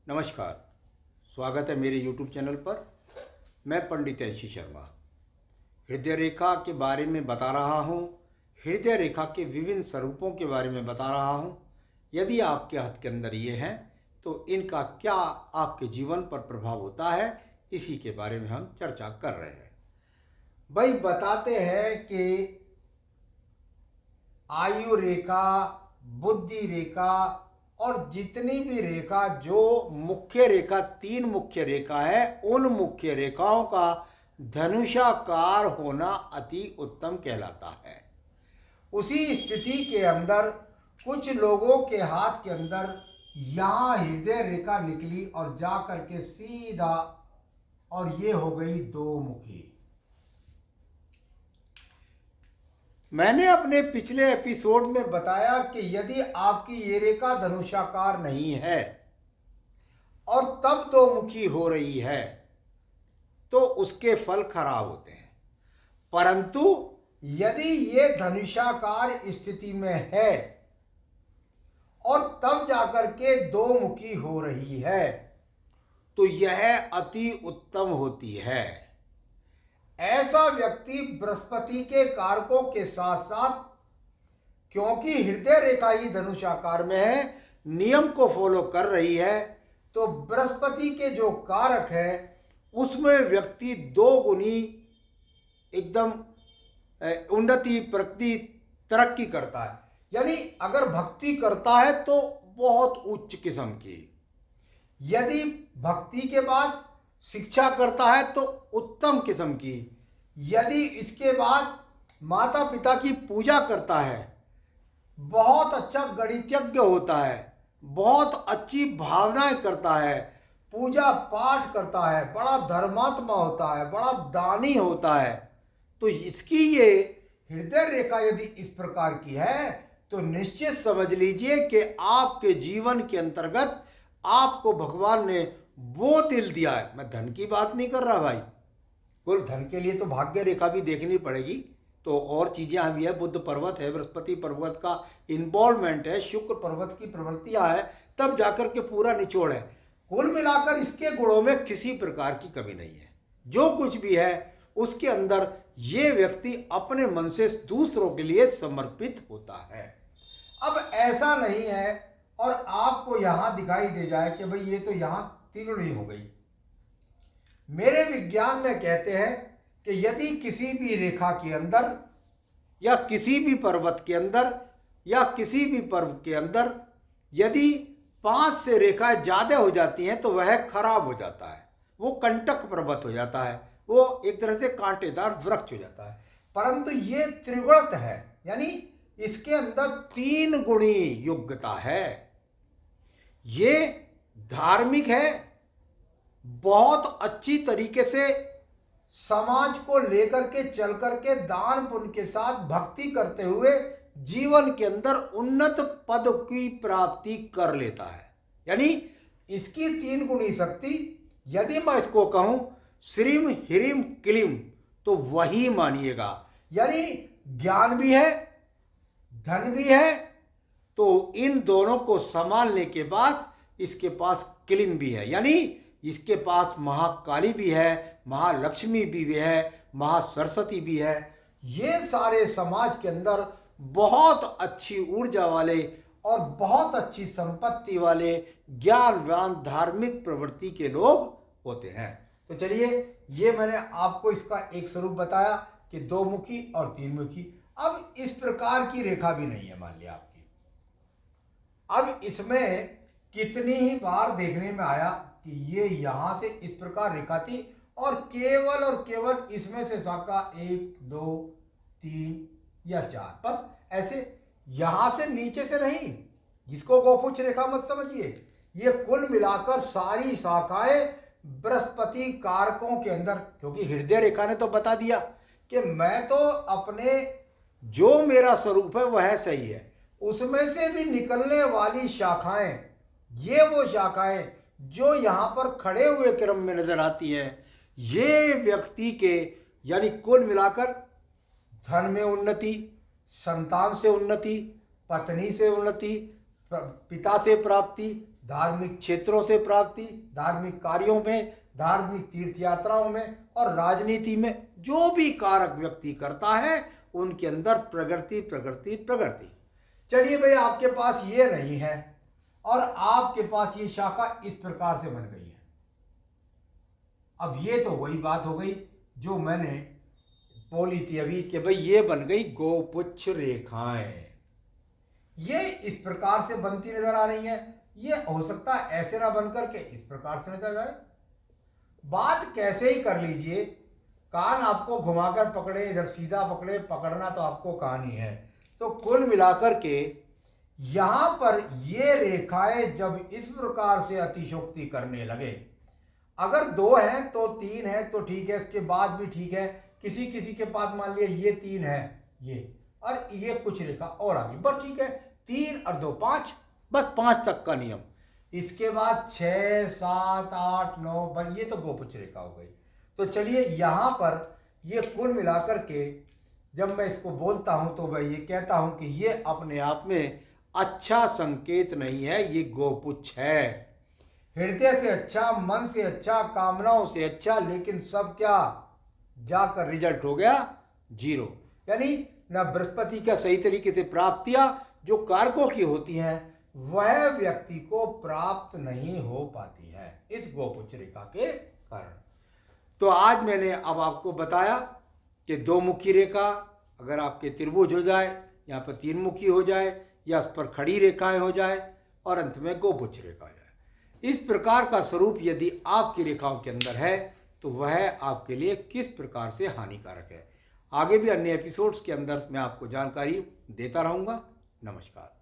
नमस्कार। स्वागत है मेरे YouTube चैनल पर। मैं पंडित ऐशी शर्मा हृदय रेखा के बारे में बता रहा हूँ। हृदय रेखा के विभिन्न स्वरूपों के बारे में बता रहा हूँ। यदि आपके हाथ के अंदर ये हैं तो इनका क्या आपके जीवन पर प्रभाव होता है, इसी के बारे में हम चर्चा कर रहे हैं। भाई बताते हैं कि आयु रेखा, बुद्धि रेखा और जितनी भी रेखा, जो मुख्य रेखा, 3 मुख्य रेखा है, उन मुख्य रेखाओं का धनुषाकार होना अति उत्तम कहलाता है। उसी स्थिति के अंदर कुछ लोगों के हाथ के अंदर यहाँ हृदय रेखा निकली और जा करके सीधा, और ये हो गई 2 मुखी। मैंने अपने पिछले एपिसोड में बताया कि यदि आपकी ये रेखा धनुषाकार नहीं है और तब 2 मुखी हो रही है तो उसके फल खराब होते हैं। परंतु यदि ये धनुषाकार स्थिति में है और तब जाकर के 2 मुखी हो रही है तो यह अति उत्तम होती है। ऐसा व्यक्ति बृहस्पति के कारकों के साथ साथ, क्योंकि हृदय रेखा ही धनुषाकार में है, नियम को फॉलो कर रही है, तो बृहस्पति के जो कारक है उसमें व्यक्ति 2 गुनी एकदम उन्नति, प्रगति, तरक्की करता है। यानी अगर भक्ति करता है तो बहुत उच्च किस्म की, यदि भक्ति के बाद शिक्षा करता है तो उत्तम किस्म की, यदि इसके बाद माता पिता की पूजा करता है, बहुत अच्छा गणितज्ञ होता है, बहुत अच्छी भावनाएं करता है, पूजा पाठ करता है, बड़ा धर्मात्मा होता है, बड़ा दानी होता है, तो इसकी ये हृदय रेखा यदि इस प्रकार की है तो निश्चित समझ लीजिए कि आपके जीवन के अंतर्गत आपको भगवान ने वो दिल दिया है। मैं धन की बात नहीं कर रहा भाई, कुल धन के लिए तो भाग्य रेखा भी देखनी पड़ेगी, तो और चीज़ें भी है, बुद्ध पर्वत है, बृहस्पति पर्वत का इन्वॉल्वमेंट है, शुक्र पर्वत की प्रवृत्तियां है, तब जाकर के पूरा निचोड़ है। कुल मिलाकर इसके गुणों में किसी प्रकार की कमी नहीं है। जो कुछ भी है उसके अंदर ये व्यक्ति अपने मन से दूसरों के लिए समर्पित होता है। अब ऐसा नहीं है और आपको यहां दिखाई दे जाए कि भाई ये तो यहां तिगड़ी हो गई। मेरे विज्ञान में कहते हैं कि यदि किसी भी रेखा के अंदर या किसी भी पर्वत के अंदर या किसी भी पर्व के अंदर यदि 5 से रेखाएं ज्यादा हो जाती हैं तो वह खराब हो जाता है, वो कंटक पर्वत हो जाता है, वो एक तरह से कांटेदार वृक्ष हो जाता है। परंतु ये त्रिगुणत है, यानी इसके अंदर 3 गुणी योग्यता है। ये धार्मिक है, बहुत अच्छी तरीके से समाज को लेकर के चल करके दान पुण्य के साथ भक्ति करते हुए जीवन के अंदर उन्नत पद की प्राप्ति कर लेता है। यानी इसकी 3 गुणी शक्ति, यदि मैं इसको कहूं श्रीम ह्रीम क्लीम, तो वही मानिएगा। यानी ज्ञान भी है, धन भी है, तो इन दोनों को संभालने के बाद इसके पास क्लीम भी है, यानी इसके पास महाकाली भी है, महालक्ष्मी भी है, महासरस्वती भी है। ये सारे समाज के अंदर बहुत अच्छी ऊर्जा वाले और बहुत अच्छी संपत्ति वाले, ज्ञानवान, धार्मिक प्रवृत्ति के लोग होते हैं। तो चलिए, ये मैंने आपको इसका एक स्वरूप बताया कि 2 मुखी और 3 मुखी। अब इस प्रकार की रेखा भी नहीं है मान लिया आपकी। अब इसमें कितनी ही बार देखने में आया कि ये यहां से इस प्रकार रेखा थी और केवल इसमें से शाखा 1 2 3 या 4, बस ऐसे यहां से नीचे से नहीं। जिसको गोपुच्छ रेखा मत समझिए, ये कुल मिलाकर सारी शाखाएं बृहस्पति कारकों के अंदर, क्योंकि हृदय रेखा ने तो बता दिया कि मैं तो अपने जो मेरा स्वरूप है वह सही है, उसमें से भी निकलने वाली शाखाएं, ये वो शाखाएं जो यहां पर खड़े हुए क्रम में नजर आती हैं, ये व्यक्ति के, यानी कुल मिलाकर धन में उन्नति, संतान से उन्नति, पत्नी से उन्नति, पिता से प्राप्ति, धार्मिक क्षेत्रों से प्राप्ति, धार्मिक कार्यों में, धार्मिक तीर्थ यात्राओं में और राजनीति में जो भी कारक व्यक्ति करता है उनके अंदर प्रगति प्रगति प्रगति। चलिए भाई, आपके पास ये नहीं है और आपके पास ये शाखा इस प्रकार से बन गई है। अब ये तो वही बात हो गई जो मैंने बोली थी अभी कि भाई ये बन गई गोपुच्छ रेखाएं। ये इस प्रकार से बनती नजर आ रही है। ये हो सकता है ऐसे ना बनकर के इस प्रकार से नजर आए। बात कैसे ही कर लीजिए, कान आपको घुमाकर पकड़े, इधर सीधा पकड़े, पकड़ना तो आपको कान ही है। तो कुल मिलाकर के यहां पर ये रेखाएं जब इस प्रकार से अतिशोक्ति करने लगे, अगर 2 है तो 3 है तो ठीक है, इसके बाद भी ठीक है। किसी किसी के पास मान लिया ये 3 है, ये और ये कुछ रेखा और आगे, बस ठीक है, 3 और 2 5, बस 5 तक का नियम। इसके बाद 6 7 8 9, भाई ये तो गोपुच्छ रेखा हो गई। तो चलिए यहां पर ये कुल मिलाकर के जब मैं इसको बोलता हूं तो मैं ये कहता हूं कि ये अपने आप में अच्छा संकेत नहीं है, ये गोपुच्छ है। हृदय से अच्छा, मन से अच्छा, कामनाओं से अच्छा, लेकिन सब क्या जाकर रिजल्ट हो गया 0। यानी ना बृहस्पति का सही तरीके से प्राप्तियां जो कारकों की होती हैं वह व्यक्ति को प्राप्त नहीं हो पाती है इस गोपुच्छ रेखा के कारण। तो आज मैंने अब आपको बताया कि 2 मुखी रेखा अगर आपके त्रिभुज हो जाए, यहाँ पर 3 मुखी हो जाए या उस पर खड़ी रेखाएं हो जाए और अंत में गोपुच्छ रेखा हो जाए, इस प्रकार का स्वरूप यदि आपकी रेखाओं के अंदर है तो वह आपके लिए किस प्रकार से हानिकारक है। आगे भी अन्य एपिसोड्स के अंदर मैं आपको जानकारी देता रहूँगा। नमस्कार।